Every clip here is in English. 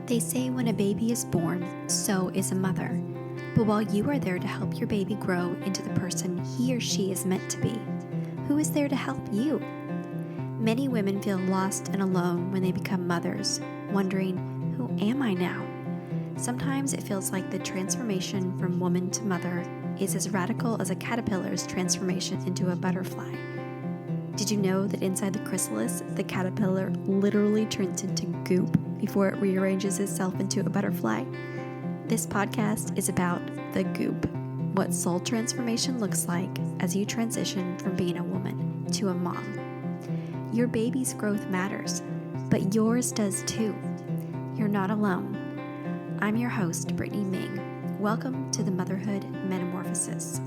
They say when a baby is born, so is a mother. But while you are there to help your baby grow into the person he or she is meant to be, who is there to help you? Many women feel lost and alone when they become mothers, wondering, who am I now? Sometimes it feels like the transformation from woman to mother is as radical as a caterpillar's transformation into a butterfly. Did you know that inside the chrysalis, the caterpillar literally turns into goop before it rearranges itself into a butterfly? This podcast is about the goop, what soul transformation looks like as you transition from being a woman to a mom. Your baby's growth matters, but yours does too. You're not alone. I'm your host, Brittany Ming. Welcome to the Motherhood Metamorphosis.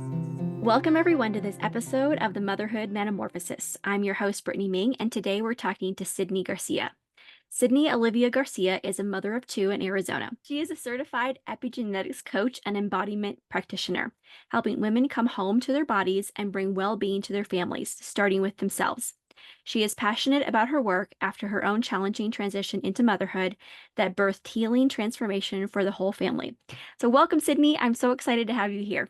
Welcome everyone to this episode of the Motherhood Metamorphosis. I'm your host, Brittany Ming, and today we're talking to Sidney Garcia. Sidney Olivia Garcia is a mother of two in Arizona. She is a certified epigenetics coach and embodiment practitioner, helping women come home to their bodies and bring well-being to their families, starting with themselves. She is passionate about her work after her own challenging transition into motherhood that birthed healing transformation for the whole family. So welcome, Sidney. I'm so excited to have you here.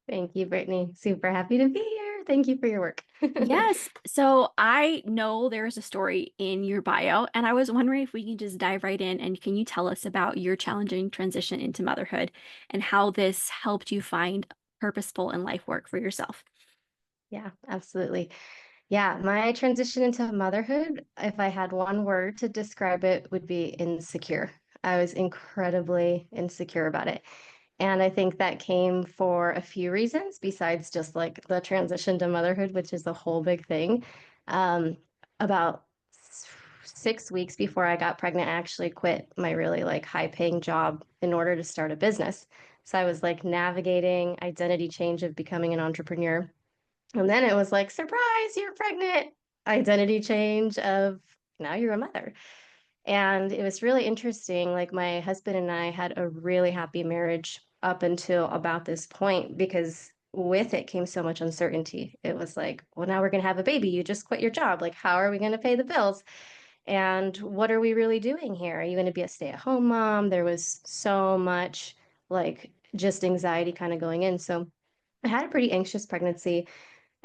Thank you, Brittany. Super happy to be here. Thank you for your work. Yes. So I know there's a story in your bio, and I was wondering if we can just dive right in, and can you tell us about your challenging transition into motherhood and how this helped you find purposeful and life work for yourself? Yeah, absolutely. Yeah, my transition into motherhood, if I had one word to describe it, would be insecure. I was incredibly insecure about it. And I think that came for a few reasons besides just like the transition to motherhood, which is a whole big thing. About 6 weeks before I got pregnant, I actually quit my really like high paying job in order to start a business. So I was like navigating identity change of becoming an entrepreneur. And then it was like, surprise, you're pregnant. Identity change of now you're a mother. And it was really interesting. Like my husband and I had a really happy marriage up until about this point because with it came so much uncertainty. It was like, well, now we're going to have a baby. You just quit your job. Like, how are we going to pay the bills? And what are we really doing here? Are you going to be a stay-at-home mom? There was so much like just anxiety kind of going in. So I had a pretty anxious pregnancy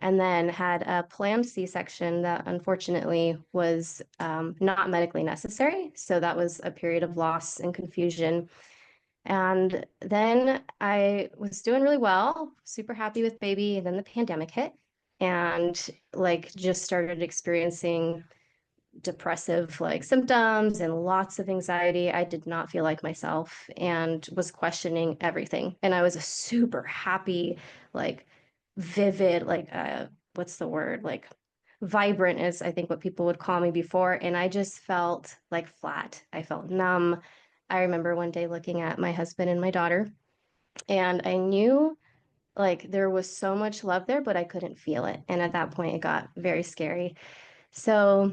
and then had a planned C-section that unfortunately was not medically necessary. So that was a period of loss and confusion. And then I was doing really well, super happy with baby. And then the pandemic hit and like just started experiencing depressive like symptoms and lots of anxiety. I did not feel like myself and was questioning everything. And I was a super happy, like vivid, like what's the word? Like vibrant is I think what people would call me before. And I just felt like flat. I felt numb. I remember one day looking at my husband and my daughter, and I knew like there was so much love there, but I couldn't feel it. And at that point, it got very scary. So,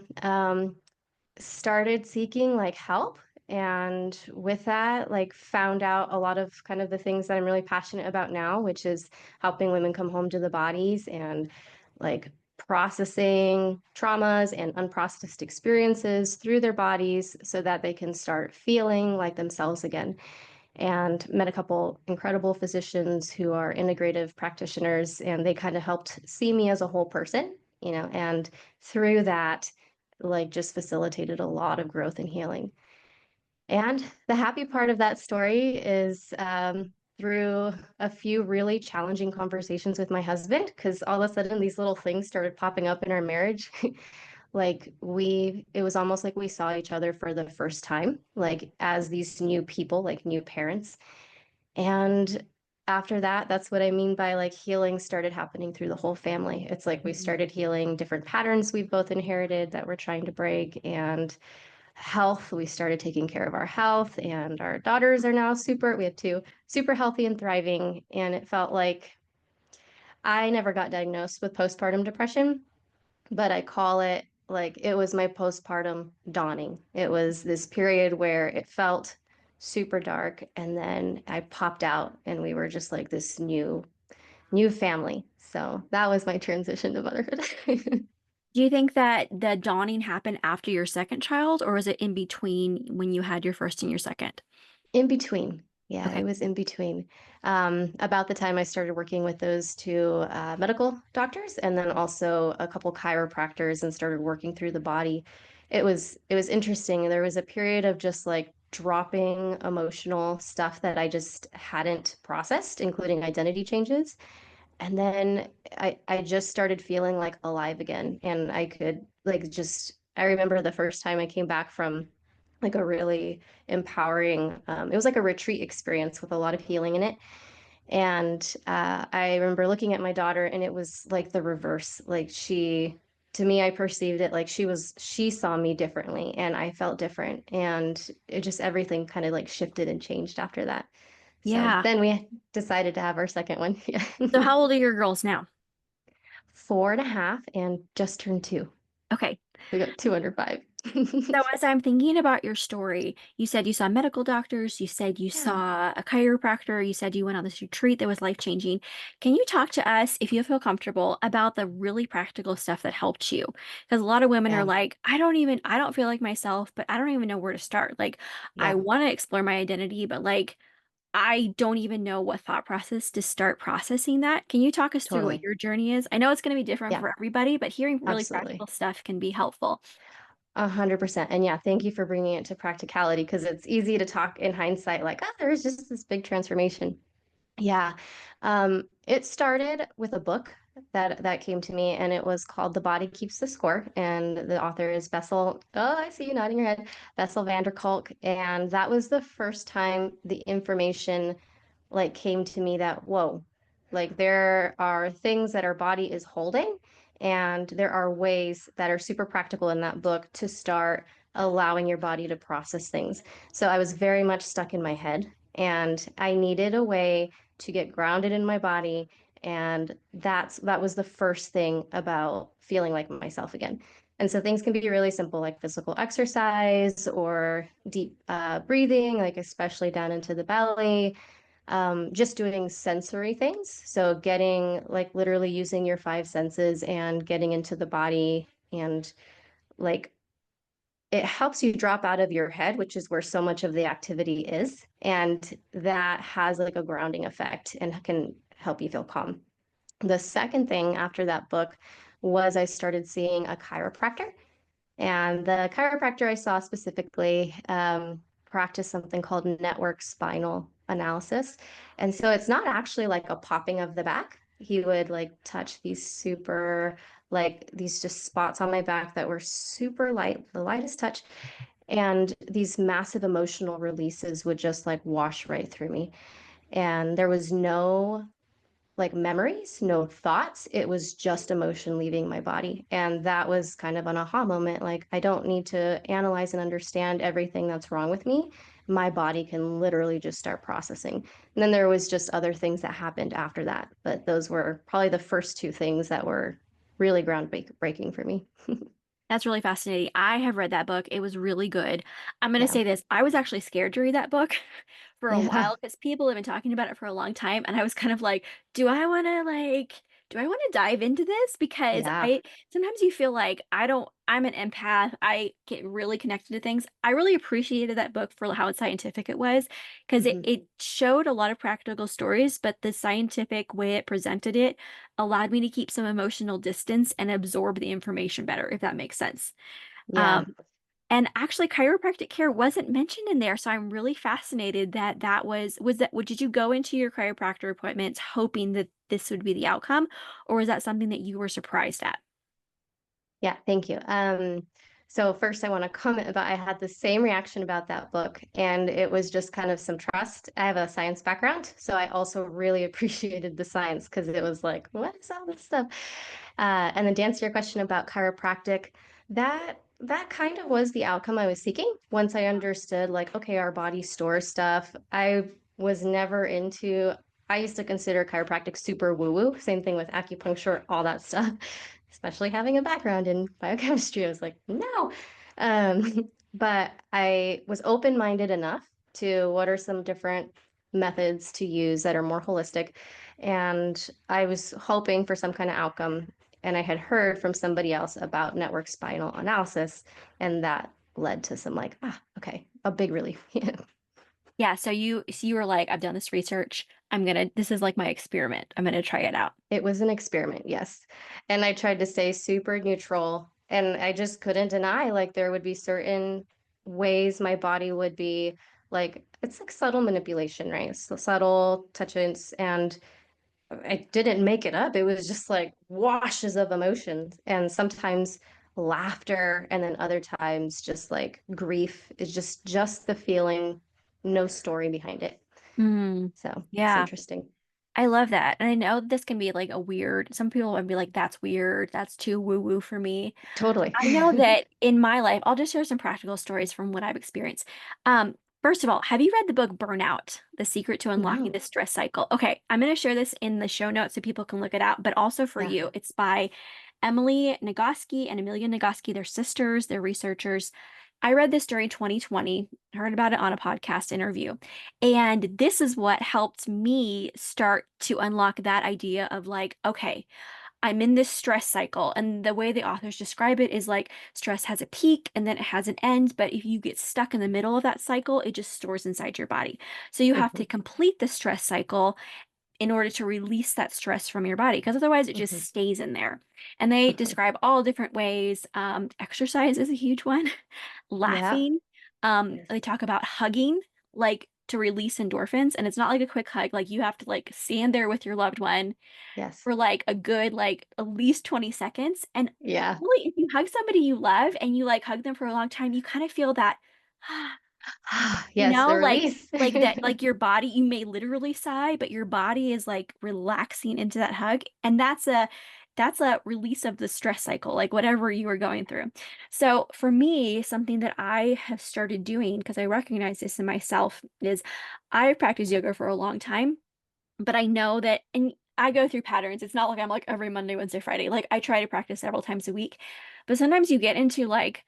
started seeking like help, and with that like found out a lot of kind of the things that I'm really passionate about now, which is helping women come home to the bodies and like processing traumas and unprocessed experiences through their bodies so that they can start feeling like themselves again. And met a couple incredible physicians who are integrative practitioners, and they kind of helped see me as a whole person, and through that like just facilitated a lot of growth and healing. And the happy part of that story is through a few really challenging conversations with my husband, because all of a sudden these little things started popping up in our marriage. Like it was almost like we saw each other for the first time, like as these new people, like new parents. And after that, that's what I mean by like healing started happening through the whole family. It's like we started healing different patterns we've both inherited that we're trying to break, and health. We started taking care of our health, and our daughters are now we have two super healthy and thriving. And it felt like I never got diagnosed with postpartum depression, but I call it like it was my postpartum dawning. It was this period where it felt super dark, and then I popped out and we were just like this new family. So that was my transition to motherhood. Do you think that the dawning happened after your second child, or was it in between when you had your first and your second? In between. Yeah, Okay. it was in between. About the time I started working with those two medical doctors, and then also a couple chiropractors, and started working through the body. It was interesting. There was a period of just like dropping emotional stuff that I just hadn't processed, including identity changes. And then I just started feeling like alive again. And I could like just, I remember the first time I came back from like a really empowering, it was like a retreat experience with a lot of healing in it. And I remember looking at my daughter and it was like the reverse. Like to me, I perceived it like she saw me differently and I felt different. And it just, everything kind of like shifted and changed after that. So Yeah. then we decided to have our second one. Yeah. So how old are your girls now? 4.5 and just turned 2. Okay. We got 205. So as I'm thinking about your story, you said you saw medical doctors, you said you Yeah, saw a chiropractor, you said you went on this retreat that was life-changing. Can you talk to us, if you feel comfortable, about the really practical stuff that helped you? Because a lot of women are yeah, like, I don't feel like myself, but I don't even know where to start. Like, I yeah, want to explore my identity, but like, I don't even know what thought process to start processing that. Can you talk us through what totally. your journey is? I know it's going to be different Yeah, for everybody, but hearing really absolutely. practical stuff can be helpful. 100%. And yeah, thank you for bringing it to practicality because it's easy to talk in hindsight, like, oh, there was just this big transformation. Yeah. It started with a book that came to me, and it was called The Body Keeps the Score. And the author is Bessel. Oh, I see you nodding your head. Bessel van der Kolk. And that was the first time the information like came to me that, whoa, like there are things that our body is holding, and there are ways that are super practical in that book to start allowing your body to process things. So I was very much stuck in my head, and I needed a way to get grounded in my body. And that was the first thing about feeling like myself again. And so things can be really simple, like physical exercise or deep breathing, like especially down into the belly, just doing sensory things. So getting like literally using your five senses and getting into the body, and like it helps you drop out of your head, which is where so much of the activity is. And that has like a grounding effect and can help you feel calm. The second thing after that book was I started seeing a chiropractor. And the chiropractor I saw specifically practiced something called network spinal analysis. And so it's not actually like a popping of the back. He would like touch these super, like these just spots on my back that were super light, the lightest touch. And these massive emotional releases would just like wash right through me. And there was no like memories, no thoughts. It was just emotion leaving my body. And that was kind of an aha moment. Like, I don't need to analyze and understand everything that's wrong with me. My body can literally just start processing. And then there was just other things that happened after that. But those were probably the first two things that were really groundbreaking for me. That's really fascinating. I have read that book. It was really good. I'm going to Yeah. say this. I was actually scared to read that book for a Yeah. while because people have been talking about it for a long time. And I was kind of like, do I want to do I want to dive into this? Because Yeah. I sometimes you feel like I'm an empath. I get really connected to things. I really appreciated that book for how scientific it was because Hmm. it showed a lot of practical stories, but the scientific way it presented it allowed me to keep some emotional distance and absorb the information better, if that makes sense. Yeah. Um, and actually, chiropractic care wasn't mentioned in there, so I'm really fascinated that did you go into your chiropractor appointments hoping that this would be the outcome, or was that something that you were surprised at? Yeah, thank you. So first I want to comment about I had the same reaction about that book, and it was just kind of some trust. I have a science background, so I also really appreciated the science because it was like, what is all this stuff? And then to answer your question about chiropractic, that kind of was the outcome I was seeking once I understood, like, okay, our body stores stuff. I was never into, I used to consider chiropractic super woo-woo. Same thing with acupuncture, all that stuff, especially having a background in biochemistry. I was like, no. But I was open-minded enough to what are some different methods to use that are more holistic. And I was hoping for some kind of outcome. And I had heard from somebody else about network spinal analysis, and that led to some like, okay, a big relief. Yeah, so you were like, I've done this research. This is like my experiment. I'm gonna try it out. It was an experiment, yes. And I tried to stay super neutral, and I just couldn't deny like there would be certain ways my body would be like, it's like subtle manipulation, right? So subtle touches, and I didn't make it up. It was just like washes of emotions, and sometimes laughter, and then other times just like grief is just the feeling, no story behind it. Mm, So it's yeah, interesting. I love that. And I know this can be like some people would be like, that's weird. That's too woo-woo for me. Totally. I know that in my life, I'll just share some practical stories from what I've experienced. First of all, have you read the book Burnout: The Secret to Unlocking No. the Stress Cycle? Okay, I'm going to share this in the show notes so people can look it out, but also for Yeah. you. It's by Emily Nagoski and Amelia Nagoski. They're sisters, they're researchers. I read this during 2020, heard about it on a podcast interview. And this is what helped me start to unlock that idea of like, okay, I'm in this stress cycle. And the way the authors describe it is like stress has a peak and then it has an end. But if you get stuck in the middle of that cycle, it just stores inside your body. So you have to Mhm, complete the stress cycle in order to release that stress from your body, because otherwise it just mhm, stays in there. And they mhm. describe all different ways. Exercise is a huge one, Yeah. laughing. Yes. They talk about hugging, like to release endorphins. And it's not like a quick hug, like you have to like stand there with your loved one Yes. for like a good, like at least 20 seconds. And Yeah. really, if you hug somebody you love and you like hug them for a long time, you kind of feel that you Yes, the know, release. like that, like your body, you may literally sigh, but your body is like relaxing into that hug. And that's a release of the stress cycle, like whatever you were going through. So for me, something that I have started doing, because I recognize this in myself, is I've practiced yoga for a long time, but I know that, and I go through patterns. It's not like I'm like every Monday, Wednesday, Friday. Like I try to practice several times a week, but sometimes you get into like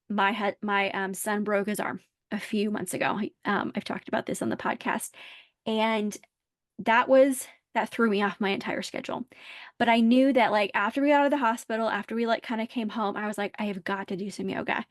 my son broke his arm a few months ago. I've talked about this on the podcast, and that was that threw me off my entire schedule. But I knew that like after we got out of the hospital, after we like kind of came home, I was like, I have got to do some yoga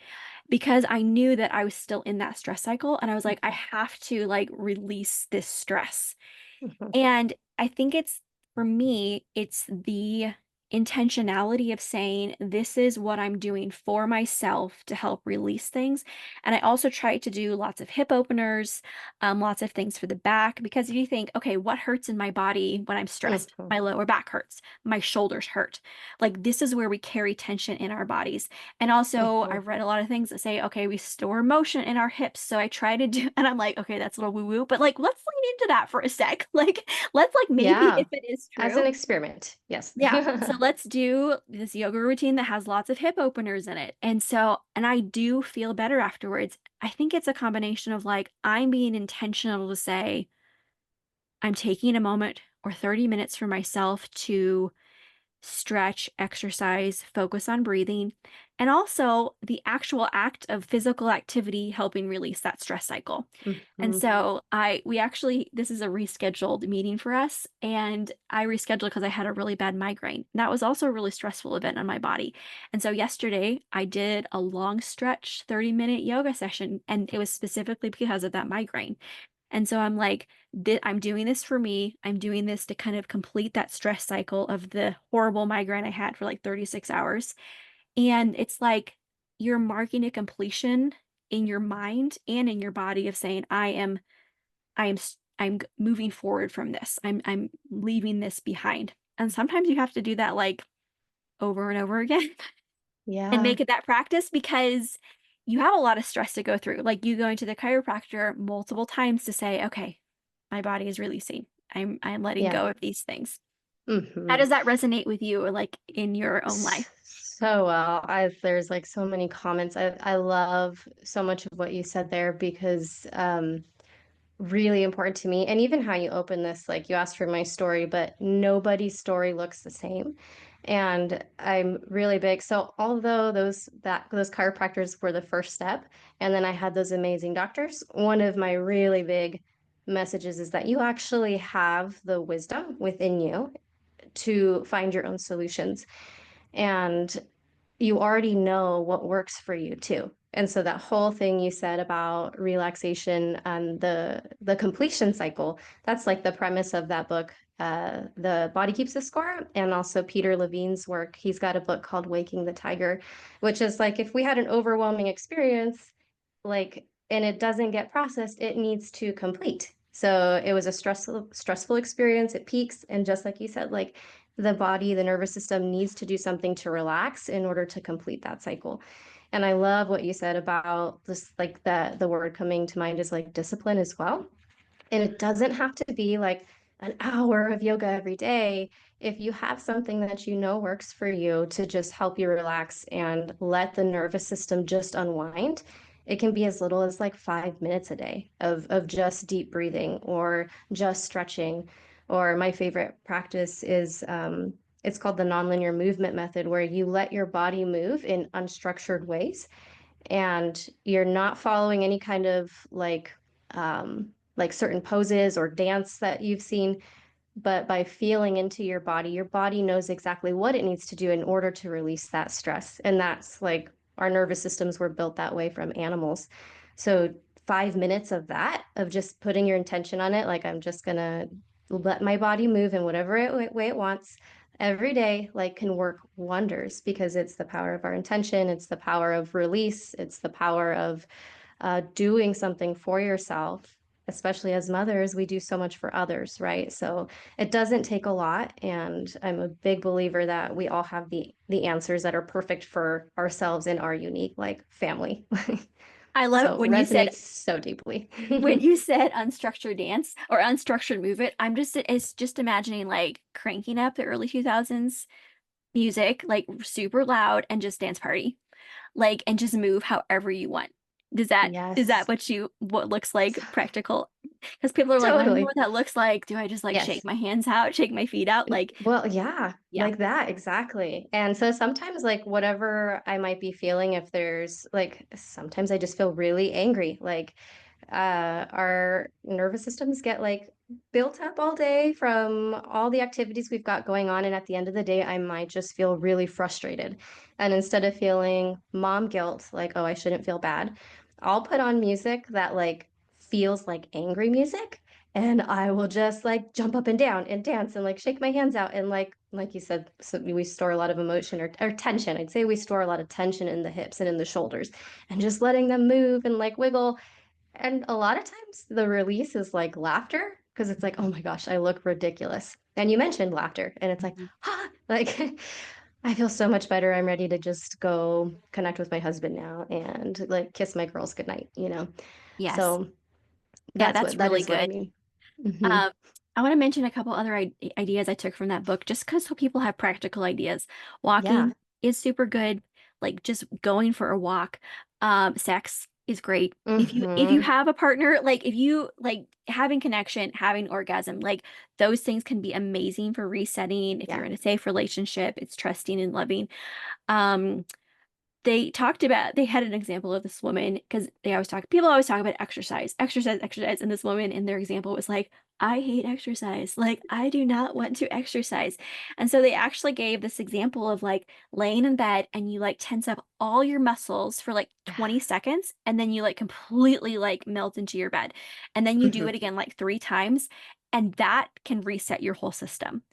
because I knew that I was still in that stress cycle, and I was like, I have to like release this stress. Mhm, And I think it's for me, it's the intentionality of saying, this is what I'm doing for myself to help release things. And I also try to do lots of hip openers, lots of things for the back, because if you think, okay, what hurts in my body when I'm stressed? mhm. My lower back hurts, my shoulders hurt. Like this is where we carry tension in our bodies. And also, Mhm. I've read a lot of things that say, okay, we store motion in our hips. So I try to do, and I'm like, okay, that's a little woo woo, but like, let's lean into that for a sec. Like, let's like maybe Yeah. if it is As true. an experiment. Yes. Yeah. So let's do this yoga routine that has lots of hip openers in it. And I do feel better afterwards. I think it's a combination of like, I'm being intentional to say, I'm taking a moment or 30 minutes for myself to stretch, exercise, focus on breathing, and also the actual act of physical activity helping release that stress cycle. And Mhm. so this is a rescheduled meeting for us, and I rescheduled because I had a really bad migraine. That was also a really stressful event on my body. And so yesterday I did a long stretch 30-minute yoga session, and it was specifically because of that migraine. And so I'm like, I'm doing this for me. I'm doing this to kind of complete that stress cycle of the horrible migraine I had for like 36 hours. And it's like you're marking a completion in your mind and in your body of saying, I'm moving forward from this. I'm leaving this behind. And sometimes you have to do that like over and over again and Yeah. make it that practice because you have a lot of stress to go through. Like you going to the chiropractor multiple times to say, okay, my body is releasing. I'm letting Yeah. go of these things. How Mhm. does that resonate with you, or like in your own life? So well. There's like so many comments. I love so much of what you said there because really important to me. And even how you open this, like you asked for my story, but nobody's story looks the same. And I'm really big. So although those chiropractors were the first step, and then I had those amazing doctors, one of my really big messages is that you actually have the wisdom within you to find your own solutions. And you already know what works for you too. And so that whole thing you said about relaxation and the completion cycle, that's like the premise of that book, The Body Keeps the Score, and also Peter Levine's work. He's got a book called Waking the Tiger, which is like if we had an overwhelming experience, like, and it doesn't get processed, it needs to complete. So it was a stressful experience. It peaks, and just like you said, like the body, the nervous system needs to do something to relax in order to complete that cycle. And I love what you said about this, like the word coming to mind is like discipline as well. And it doesn't have to be like an hour of yoga every day. If you have something that you know works for you to just help you relax and let the nervous system just unwind, it can be as little as like 5 minutes a day of just deep breathing or just stretching. Or my favorite practice is it's called the nonlinear movement method, where you let your body move in unstructured ways and you're not following any kind of like certain poses or dance that you've seen, but by feeling into your body knows exactly what it needs to do in order to release that stress. And that's like our nervous systems were built that way from animals. So 5 minutes of that, of just putting your intention on it, like I'm just gonna let my body move in whatever way it wants every day, like can work wonders because it's the power of our intention, it's the power of release, it's the power of doing something for yourself. Especially as mothers, we do so much for others, right? So it doesn't take a lot, and I'm a big believer that we all have the answers that are perfect for ourselves in our unique like family. I love So when you said resonates so deeply. when you said unstructured dance or unstructured movement. It's just imagining like cranking up the early 2000s music, like super loud and just dance party, like, and just move however you want. Is that Yes, what looks like practical? Because people are like, well, I don't know totally. what that looks like. Do I just like shake Yes. my hands out, shake my feet out? Like, Well, yeah, yeah. like that, exactly. And so sometimes, like, whatever I might be feeling, if there's like, sometimes I just feel really angry. Like, our nervous systems get like built up all day from all the activities we've got going on. And at the end of the day, I might just feel really frustrated. And instead of feeling mom guilt, like, oh, I shouldn't feel bad, I'll put on music that like feels like angry music, and I will just like jump up and down and dance and like shake my hands out and like you said, so we store a lot of emotion or tension. I'd say we store a lot of tension in the hips and in the shoulders, and just letting them move and like wiggle. And a lot of times the release is like laughter because it's like, oh my gosh, I look ridiculous. And you mentioned laughter, and it's like, Mhm. like I feel so much better. I'm ready to just go connect with my husband now and like kiss my girls goodnight. Yes. So Yeah, that's that's what that really is what I good. mean. Hmm. Um, I want to mention a couple other ideas I took from that book, just because so people have practical ideas. Yeah. Walking is super good, like just going for a walk. Sex is great. If you Hmm. have a partner, like if you like having connection, having orgasm, like those things can be amazing for resetting. If Yeah. you're in a safe relationship, it's trusting and loving. Um, they had an example of this woman because people always talk about exercise, exercise, exercise. And this woman in their example was like, I hate exercise. Like, I do not want to exercise. And so they actually gave this example of like laying in bed and you like tense up all your muscles for like Yeah. 20 seconds and then you like completely like melt into your bed. And then you do Hmm. it again like 3 times. And that can reset your whole system.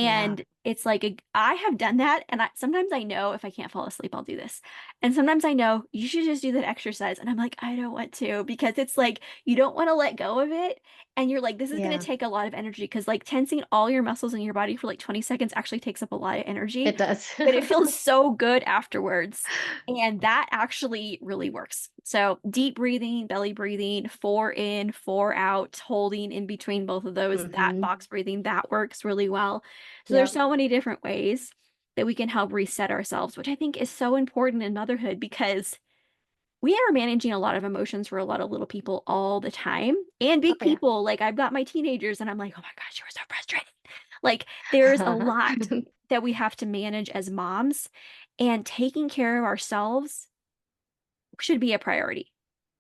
Yeah. And it's like I have done that, and sometimes I know if I can't fall asleep, I'll do this. And sometimes I know you should just do that exercise. And I'm like, I don't want to because it's like you don't want to let go of it. And you're like, this is going to Yeah. take a lot of energy because like tensing all your muscles in your body for like 20 seconds actually takes up a lot of energy, It does. but it feels so good afterwards. And that actually really works. So deep breathing, belly breathing, 4 in, 4 out, holding in between both of those, that Hmm. box breathing, that works really well. So there's Yep. so many different ways that we can help reset ourselves, which I think is so important in motherhood because we are managing a lot of emotions for a lot of little people all the time and Oh big yeah. people. Like I've got my teenagers and I'm like, oh my gosh, you're so frustrated. Like there's a lot that we have to manage as moms, and taking care of ourselves should be a priority.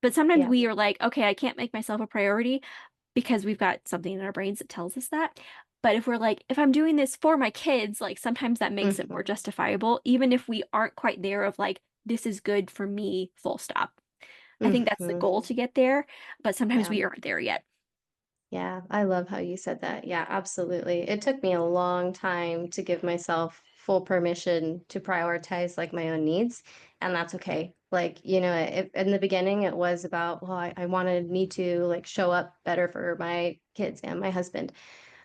But sometimes Yeah. we are like, okay, I can't make myself a priority because we've got something in our brains that tells us that. But if we're like, if I'm doing this for my kids, like sometimes that makes it more Mhm. justifiable, even if we aren't quite there of like, this is good for me, full stop. I think that's the Mhm. goal to get there, but sometimes Yeah. we aren't there yet. Yeah, I love how you said that. Yeah, absolutely. It took me a long time to give myself full permission to prioritize like my own needs, and that's okay. Like, in the beginning, it was about, well, I wanted me to like show up better for my kids and my husband.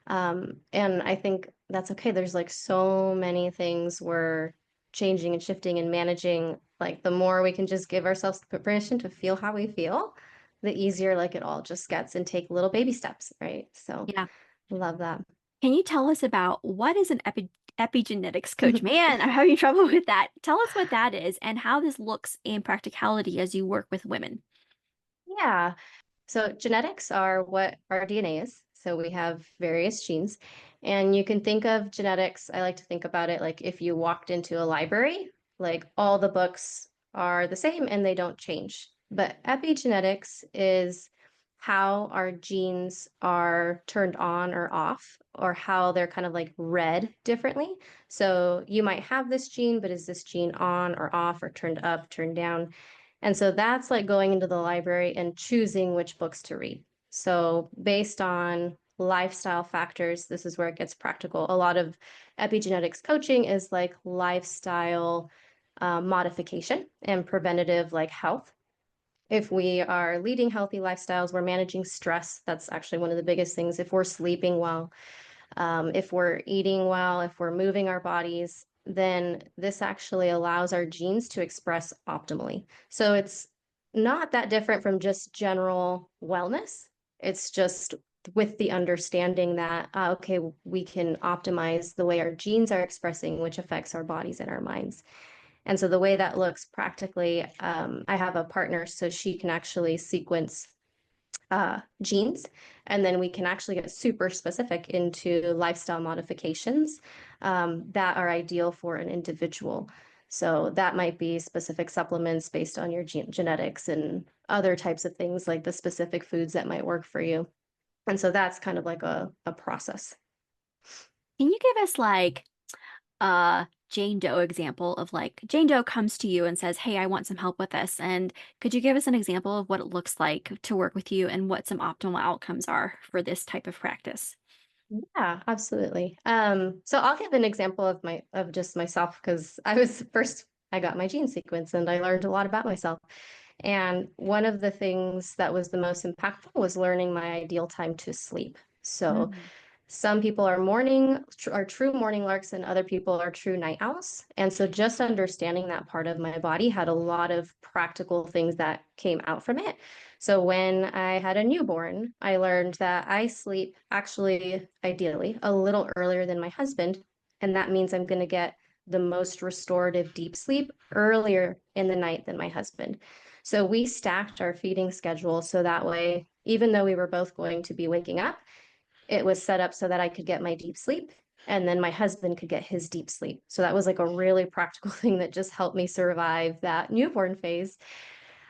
And I think that's okay. There's like so many things we're changing and shifting and managing. Like the more we can just give ourselves permission to feel how we feel, the easier like it all just gets and take little baby steps, right? So Yeah. love that. Can you tell us about what is an epigenetics coach? Man, I'm having trouble with that. Tell us what that is and how this looks in practicality as you work with women. Yeah. So genetics are what our DNA is. So we have various genes. And you can think of genetics, I like to think about it like if you walked into a library, like all the books are the same and they don't change. But epigenetics is how our genes are turned on or off, or how they're kind of like read differently. So you might have this gene, but is this gene on or off or turned up, turned down? And so that's like going into the library and choosing which books to read. So, based on lifestyle factors, this is where it gets practical. A lot of epigenetics coaching is like lifestyle modification and preventative, like health. If we are leading healthy lifestyles, we're managing stress. That's actually one of the biggest things. If we're sleeping well, if we're eating well, if we're moving our bodies, then this actually allows our genes to express optimally. So it's not that different from just general wellness. It's just with the understanding that, okay, we can optimize the way our genes are expressing, which affects our bodies and our minds. And so the way that looks practically, I have a partner, so she can actually sequence genes. And then we can actually get super specific into lifestyle modifications that are ideal for an individual. So that might be specific supplements based on your genetics and other types of things like the specific foods that might work for you. And so that's kind of like a process. Can you give us like a Jane Doe example of like Jane Doe comes to you and says, "Hey, I want some help with this." And could you give us an example of what it looks like to work with you and what some optimal outcomes are for this type of practice? Yeah, absolutely. So I'll give an example of just myself because I got my gene sequence and I learned a lot about myself. And one of the things that was the most impactful was learning my ideal time to sleep. So Mm. some people are true morning larks and other people are true night owls. And so just understanding that part of my body had a lot of practical things that came out from it. So when I had a newborn, I learned that I sleep actually ideally a little earlier than my husband, and that means I'm going to get the most restorative deep sleep earlier in the night than my husband. So we stacked our feeding schedule so that way, even though we were both going to be waking up, it was set up so that I could get my deep sleep and then my husband could get his deep sleep. So that was like a really practical thing that just helped me survive that newborn phase.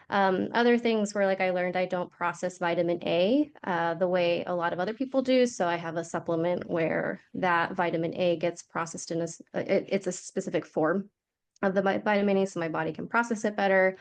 Other things were like I learned I don't process vitamin A the way a lot of other people do. So I have a supplement where that vitamin A gets processed it's a specific form of the vitamin A, so my body can process it better.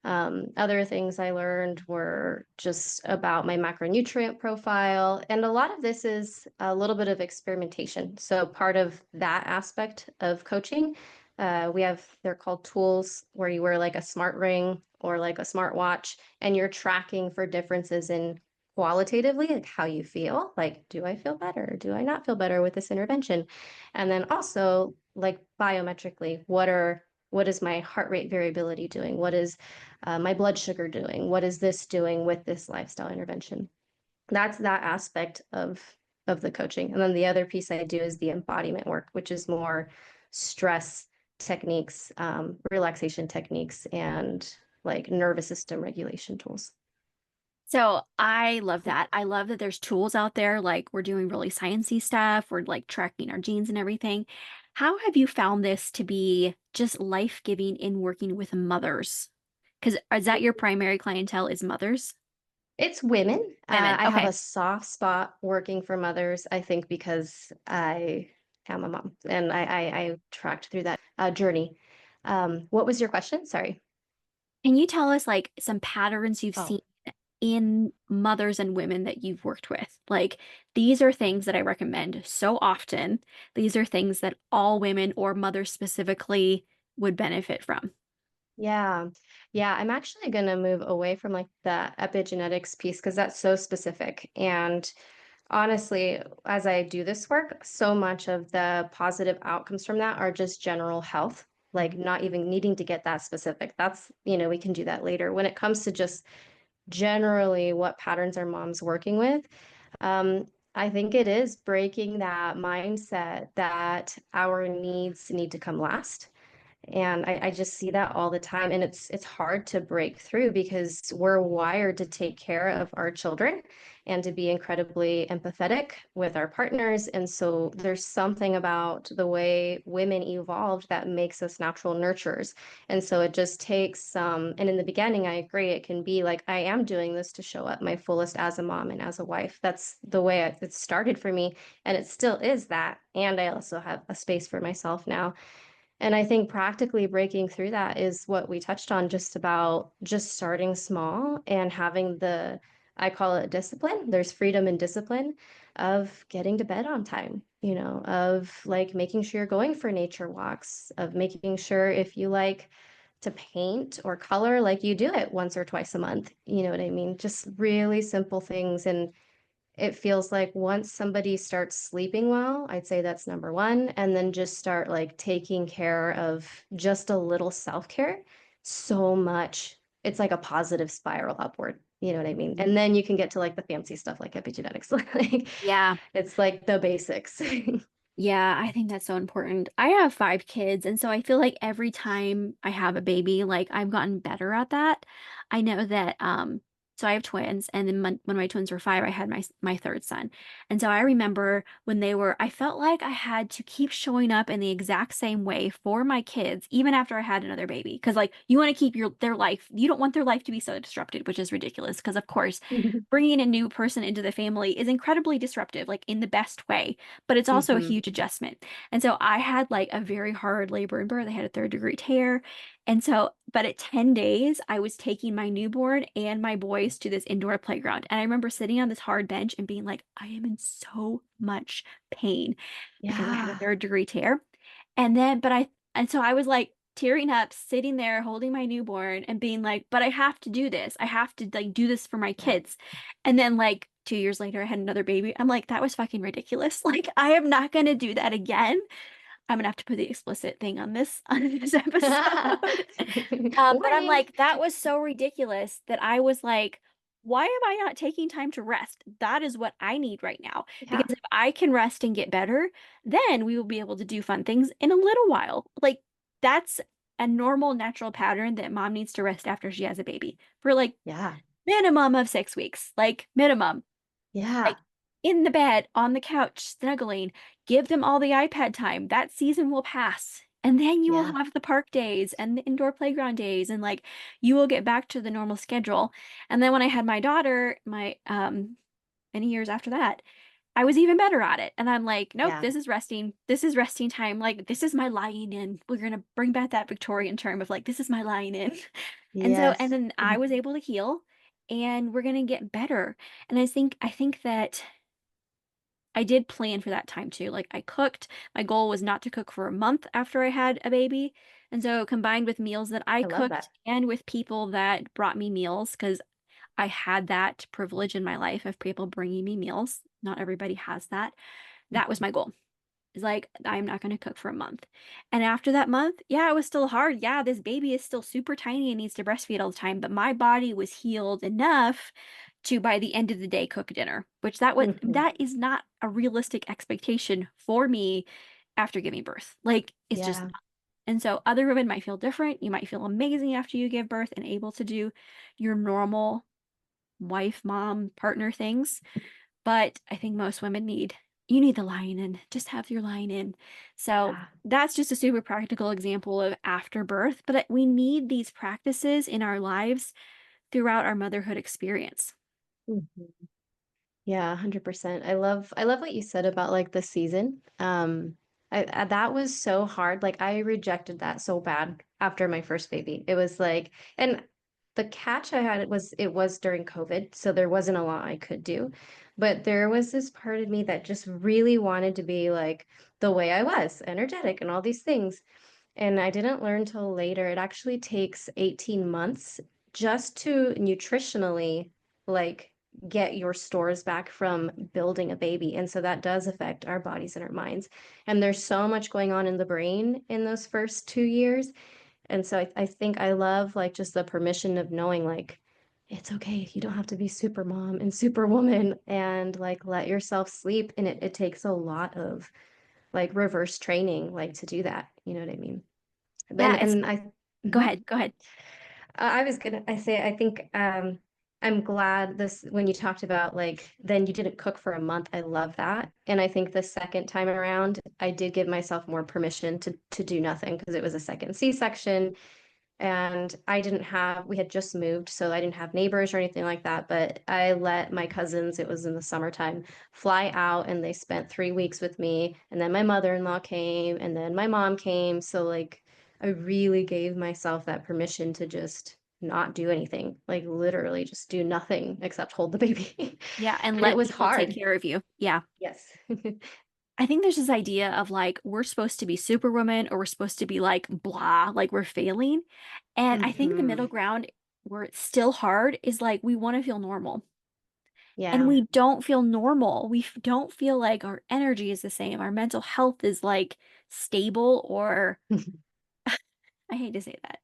Other things I learned were just about my macronutrient profile. And a lot of this is a little bit of experimentation. So, part of that aspect of coaching, they're called tools where you wear like a smart ring or like a smart watch and you're tracking for differences in qualitatively, like how you feel. Like, do I feel better? Do I not feel better with this intervention? And then also, like biometrically, what is my heart rate variability doing? What is my blood sugar doing? What is this doing with this lifestyle intervention? That's that aspect of the coaching. And then the other piece I do is the embodiment work, which is more stress techniques, relaxation techniques, and like nervous system regulation tools. So I love that. I love that there's tools out there, like we're doing really sciencey stuff, we're like tracking our genes and everything. How have you found this to be just life-giving in working with mothers? Because is that your primary clientele is mothers? It's women. Women. I have Okay. a soft spot working for mothers, I think, because I am a mom and I tracked through that journey. What was your question? Sorry. Can you tell us like some patterns you've Oh, seen in mothers and women that you've worked with? Like, these are things that I recommend so often. These are things that all women or mothers specifically would benefit from. yeah. Yeah, I'm actually going to move away from like the epigenetics piece because that's so specific. And honestly, as I do this work, so much of the positive outcomes from that are just general health, like not even needing to get that specific. That's, we can do that later. When it comes to just generally what patterns are moms working with, um, I think it is breaking that mindset that our needs need to come last. And I just see that all the time. And it's hard to break through because we're wired to take care of our children and to be incredibly empathetic with our partners. And so there's something about the way women evolved that makes us natural nurturers. And so it just takes and in the beginning, I agree, it can be like, I am doing this to show up my fullest as a mom and as a wife. That's the way it started for me. And it still is that. And I also have a space for myself now. And I think practically breaking through that is what we touched on, just about just starting small and having I call it discipline. There's freedom and discipline of getting to bed on time, of like making sure you're going for nature walks, of making sure if you like to paint or color, like you do it once or twice a month. You know what I mean? Just really simple things. And it feels like once somebody starts sleeping well, I'd say that's number one, and then just start like taking care of just a little self-care, so much. It's like a positive spiral upward. You know what I mean? And then you can get to like the fancy stuff like epigenetics. Like Yeah. it's like the basics. Yeah, I think that's so important. I have 5 kids, and so I feel like every time I have a baby, like I've gotten better at that. I know that so I have twins, and then when my twins were 5, I had my third son. And so I remember when I felt like I had to keep showing up in the exact same way for my kids, even after I had another baby. Because like you want to keep their life, you don't want their life to be so disrupted, which is ridiculous. Because of course, bringing a new person into the family is incredibly disruptive, like in the best way, but it's also a Hmm. huge adjustment. And so I had like a very hard labor and birth. I had a 3rd-degree tear. And so, but at 10 days, I was taking my newborn and my boys to this indoor playground. And I remember sitting on this hard bench and being like, I am in so much pain because I had a Yeah. 3rd-degree tear. And so I was like tearing up, sitting there holding my newborn and being like, but I have to do this. I have to like do this for my Yeah. kids. And then like 2 years later, I had another baby. I'm like, that was fucking ridiculous. Like, I am not going to do that again. I'm gonna have to put the explicit thing on this episode. But I'm Warning. like, that was so ridiculous that I was like, why am I not taking time to rest? That is what I need right now. Yeah. Because if I can rest and get better, then we will be able to do fun things in a little while. Like, that's a normal, natural pattern that mom needs to rest after she has a baby for like Yeah. minimum of 6 weeks, like minimum, Yeah. like in the bed, on the couch, snuggling. Give them all the iPad time. That season will pass. And then you will Yeah. have the park days and the indoor playground days, and like you will get back to the normal schedule. And then when I had my daughter, my many years after that, I was even better at it. And I'm like, nope, Yeah. this is resting. This is resting time. Like, this is my lying in. We're gonna bring back that Victorian term of like, this is my lying in. And Yes. then I was able to heal and we're gonna get better. And I think that I did plan for that time too. Like I cooked. My goal was not to cook for a month after I had a baby. And so combined with meals that I I love cooked that. and with people that brought me meals, because I had that privilege in my life of people bringing me meals. Not everybody has that. That was my goal. It's like, I'm not going to cook for a month. And after that month, yeah, it was still hard. Yeah, this baby is still super tiny and needs to breastfeed all the time, but my body was healed enough to, by the end of the day, cook dinner, which Mhm. that is not a realistic expectation for me after giving birth. Like, it's just Yeah. not. And so other women might feel different. You might feel amazing after you give birth and able to do your normal wife, mom, partner things. But I think most women you need the lying in. Just have your lying in. So Yeah. that's just a super practical example of after birth, but we need these practices in our lives throughout our motherhood experience. Mhm. Yeah, 100%. I love what you said about like the season. That was so hard. Like I rejected that so bad after my first baby. It was like, and the catch I had it was during COVID, so there wasn't a lot I could do. But there was this part of me that just really wanted to be like the way I was, energetic and all these things. And I didn't learn till later. It actually takes 18 months just to nutritionally like get your stores back from building a baby. And so that does affect our bodies and our minds. And there's so much going on in the brain in those first 2 years. And so I think I love like just the permission of knowing like it's okay. You don't have to be super mom and super woman and like let yourself sleep. And it takes a lot of like reverse training like to do that. You know what I mean? Yeah, it's And I go mhm. ahead, go ahead. I was gonna I say I think I'm glad this when you talked about like then you didn't cook for a month. I love that. And I think the second time around I did give myself more permission to do nothing because it was a second C-section and we had just moved, so I didn't have neighbors or anything like that. But I let my cousins, it was in the summertime, fly out and they spent 3 weeks with me. And then my mother-in-law came and then my mom came. So, like, I really gave myself that permission to just not do anything, like, literally just do nothing except hold the baby. Yeah, and And it let was people take hard. care of you. Yeah. Yes. I think there's this idea of like we're supposed to be superwoman or we're supposed to be like blah, like we're failing. And I think the middle Hmm. ground where it's still hard is like we want to feel normal. And Yeah. we don't feel normal. Don't feel like our energy is the same. Our mental health is like stable or I hate to say that.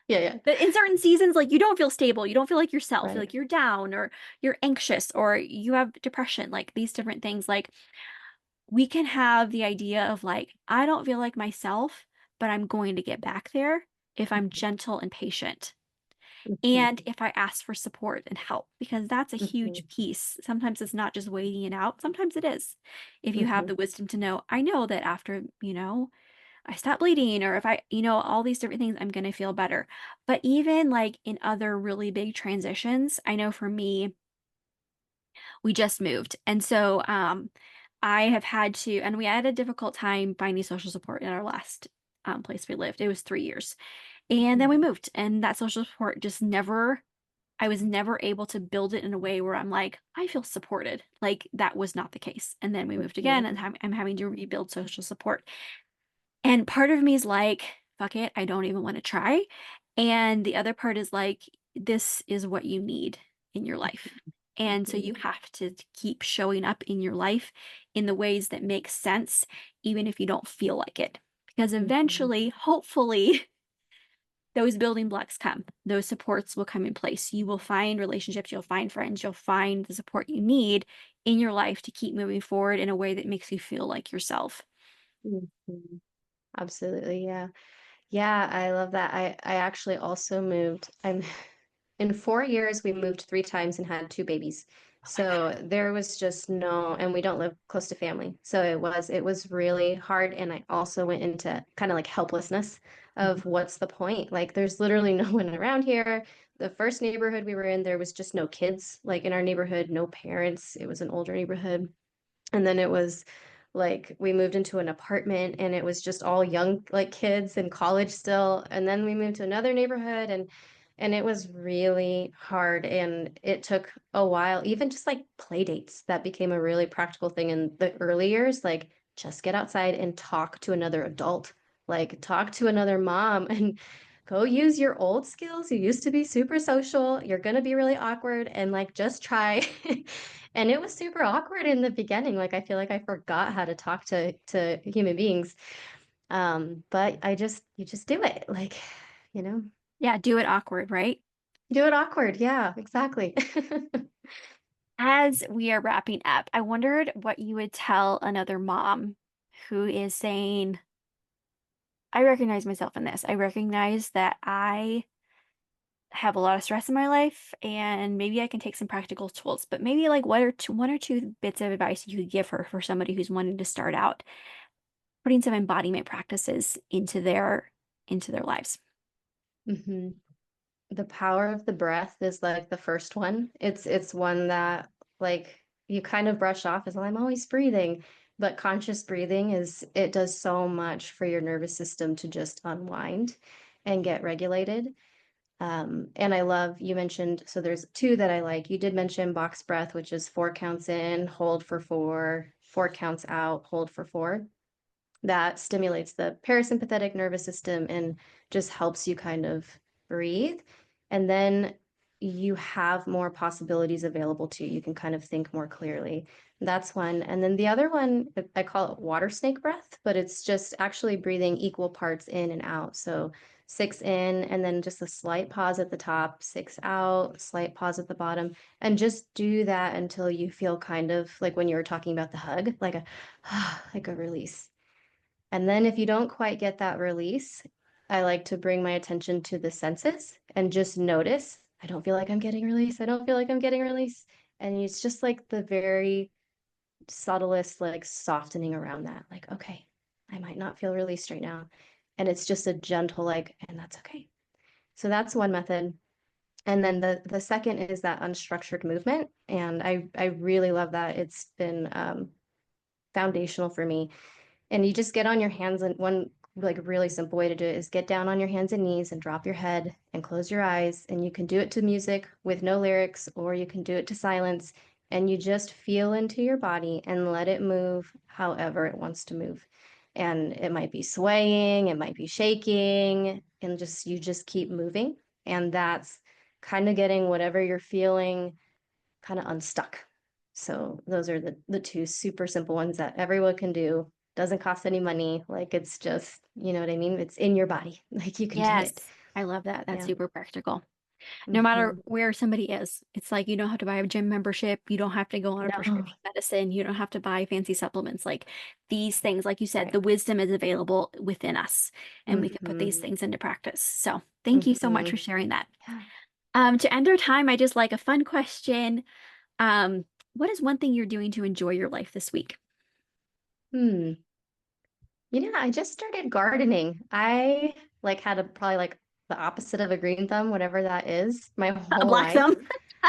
Yeah, yeah. But in certain seasons, like you don't feel stable. You don't feel like yourself. Right. Like you're down or you're anxious or you have depression, like these different things. Like we can have the idea of like, I don't feel like myself, but I'm going to get back there if I'm gentle and patient. And Mhm. if I ask for support and help, because that's a Mhm. huge piece. Sometimes it's not just waiting it out. Sometimes it is. If you have Mhm. the wisdom to know, I know that after, I stop bleeding or if I, all these different things, I'm going to feel better. But even like in other really big transitions, I know for me, we just moved. And so I have had to, and we had a difficult time finding social support in our last place we lived. It was 3 years. And then we Mhm. moved, and that social support just never, I was never able to build it in a way where I'm like, I feel supported. Like that was not the case. And then we moved again, Mhm. and I'm having to rebuild social support. And part of me is like, fuck it, I don't even want to try. And the other part is like, this is what you need in your life. And so you Mhm. have to keep showing up in your life in the ways that make sense, even if you don't feel like it. Because Mhm. eventually, hopefully, those building blocks come, those supports will come in place. You will find relationships, you'll find friends, you'll find the support you need in your life to keep moving forward in a way that makes you feel like yourself. Mhm. Absolutely, yeah. Yeah, I love that. I actually also moved. I'm in 4 years, we moved 3 times and had two babies. Oh my God. So there was just no, and we don't live close to family. So it was really hard. And I also went into kind of like helplessness of what's the point? Like there's literally no one around here. The first neighborhood we were in, there was just no kids. Like in our neighborhood, no parents. It was an older neighborhood. And then it was like we moved into an apartment and it was just all young like kids in college still. And then we moved to another neighborhood and it was really hard and it took a while, even just like play dates. That became a really practical thing in the early years, like just get outside and talk to another adult, like talk to another mom and go use your old skills. You used to be super social. You're going to be really awkward and like just try. And it was super awkward in the beginning. Like I feel like I forgot how to talk to human beings. But you just do it. Like, you know, Yeah, do it awkward, right? do it awkward. Yeah, exactly. As we are wrapping up, I wondered what you would tell another mom who is saying, I recognize myself in this. I recognize that I have a lot of stress in my life and maybe I can take some practical tools, but maybe like one or two bits of advice you could give her for somebody who's wanting to start out putting some embodiment practices into their lives. Hmm. the power of the breath is like the first one. It's one that like you kind of brush off as, well, I'm always breathing, but conscious breathing it does so much for your nervous system to just unwind and get regulated. And I love, you mentioned, so there's two that I like. You did mention box breath, which is 4 counts in, hold for 4, 4 counts out, hold for 4. That stimulates the parasympathetic nervous system and just helps you kind of breathe. And then you have more possibilities available to you. You can kind of think more clearly. That's one. And then the other one, I call it water snake breath, but it's just actually breathing equal parts in and out. So 6 in, and then just a slight pause at the top, 6 out, slight pause at the bottom, and just do that until you feel kind of like when you were talking about the hug, like a like a release. And then if you don't quite get that release, I like to bring my attention to the senses and just notice, I don't feel like I'm getting release. I don't feel like I'm getting release. And it's just like the very subtlest, like softening around that. Like, okay, I might not feel released right now. And it's just a gentle, like, and that's okay. So that's one method. And then the second is that unstructured movement. And I really love that. It's been foundational for me. And you just get on your hands, and one like really simple way to do it is get down on your hands and knees and drop your head and close your eyes. And you can do it to music with no lyrics, or you can do it to silence. And you just feel into your body and let it move however it wants to move. And it might be swaying, it might be shaking, and you just keep moving. And that's kind of getting whatever you're feeling kind of unstuck. So those are the two super simple ones that everyone can do. Doesn't cost any money. Like it's just, you know what I mean? It's in your body. Like you can do it. Yes, I love that. That's Yeah. super practical. No matter Mhm. where somebody is, it's like you don't have to buy a gym membership. You don't have to go on a No. prescription medicine. You don't have to buy fancy supplements. Like these things, like you said, Right. the wisdom is available within us, and we can put these Mhm. things into practice. So thank you so much for Mhm. sharing that. Yeah. To end our time, I just like a fun question. Um, what is one thing you're doing to enjoy your life this week? Hmm. I just started gardening. I like had probably like the opposite of a green thumb, whatever that is, my A whole black life. thumb.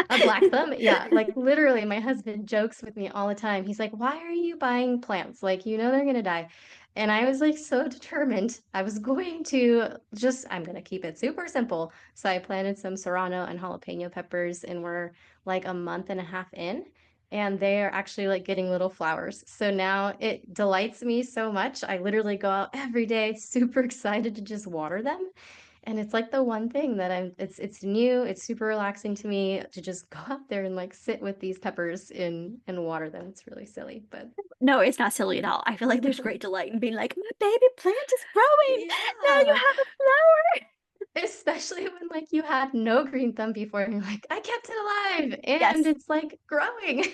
A black thumb? Yeah, like literally my husband jokes with me all the time. He's like, "Why are you buying plants? Like, they're gonna die." And I was like so determined. I was going to I'm gonna keep it super simple. So I planted some serrano and jalapeno peppers, and we're like a month and a half in, and they are actually like getting little flowers. So now it delights me so much. I literally go out every day, super excited to just water them. And it's like the one thing that it's new, it's super relaxing to me to just go out there and like sit with these peppers and water them. It's really silly, but No, it's not silly at all. I feel like there's great delight in being like, my baby plant is growing. Now you yeah. have a flower. Especially when like you had no green thumb before and you're like, I kept it alive and Yes. it's like growing.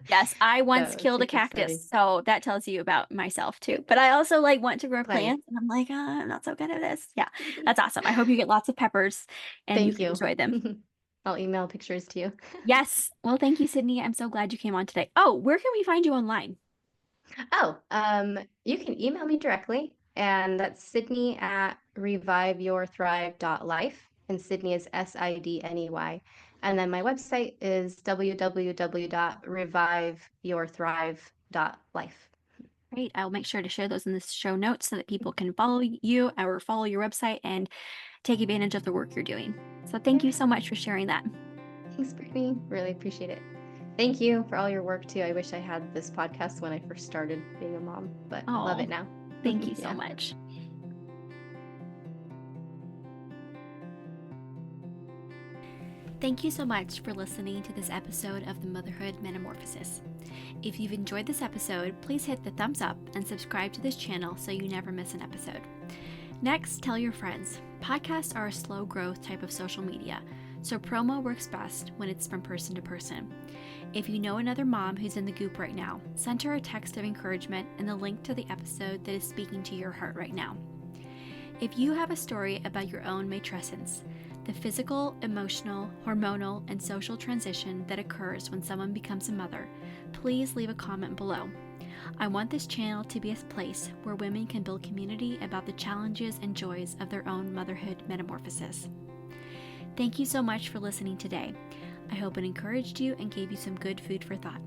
Yes, I once So it's killed a super cactus, exciting. so that tells you about myself too. But I also like want to grow Fun. plants, and I'm like, I'm not so good at this. Yeah, that's awesome. I hope you get lots of peppers and you Thank can you. enjoy them. I'll email pictures to you. Yes. Well, thank you, Sydney. I'm so glad you came on today. Oh, where can we find you online? Oh, you can email me directly, and that's Sydney at reviveyourthrive.life. And Sydney is Sidney. And then my website is www.reviveyourthrive.life. Great. I'll make sure to share those in the show notes so that people can follow you or follow your website and take advantage of the work you're doing. So thank you so much for sharing that. Thanks, Brittany. Really appreciate it. Thank you for all your work too. I wish I had this podcast when I first started being a mom, but love Oh, it now. thank you so Yeah. much. Thank you so much for listening to this episode of the Motherhood Metamorphosis. If you've enjoyed this episode, please hit the thumbs up and subscribe to this channel so you never miss an episode. Next, tell your friends. Podcasts are a slow growth type of social media, so promo works best when it's from person to person. If you know another mom who's in the goop right now, send her a text of encouragement and the link to the episode that is speaking to your heart right now. If you have a story about your own matrescence, the physical, emotional, hormonal, and social transition that occurs when someone becomes a mother, please leave a comment below. I want this channel to be a place where women can build community about the challenges and joys of their own motherhood metamorphosis. Thank you so much for listening today. I hope it encouraged you and gave you some good food for thought.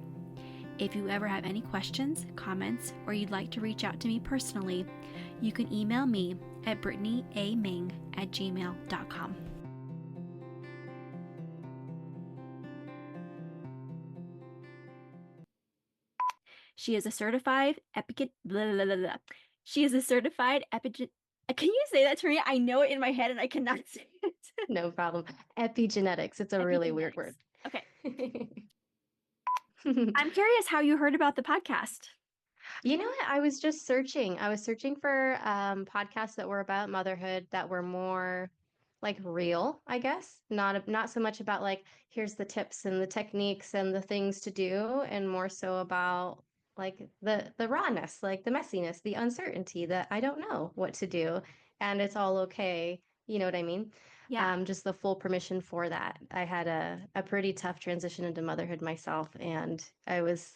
If you ever have any questions, comments, or you'd like to reach out to me personally, you can email me at brittanyaming@gmail.com. She is a certified She is a certified epigen. Can you say that to me? I know it in my head and I cannot say it. No problem. Epigenetics. It's a really weird word. Okay. I'm curious how you heard about the podcast. You know what? I was just searching. I was searching for podcasts that were about motherhood that were more like real, I guess. Not so much about like here's the tips and the techniques and the things to do, and more so about like the rawness, like the messiness, the uncertainty that I don't know what to do and it's all okay. You know what I mean? Yeah. Just the full permission for that. I had a pretty tough transition into motherhood myself, and I was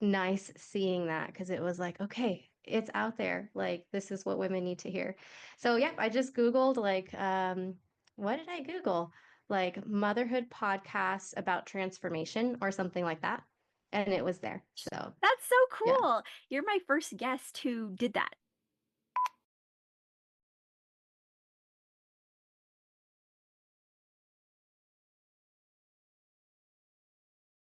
nice seeing that because it was like, okay, it's out there. Like, this is what women need to hear. So, yep, I just Googled, like, what did I Google? Like, motherhood podcast about transformation or something like that. And it was there. So, That's so yeah. cool. You're my first guest who did that.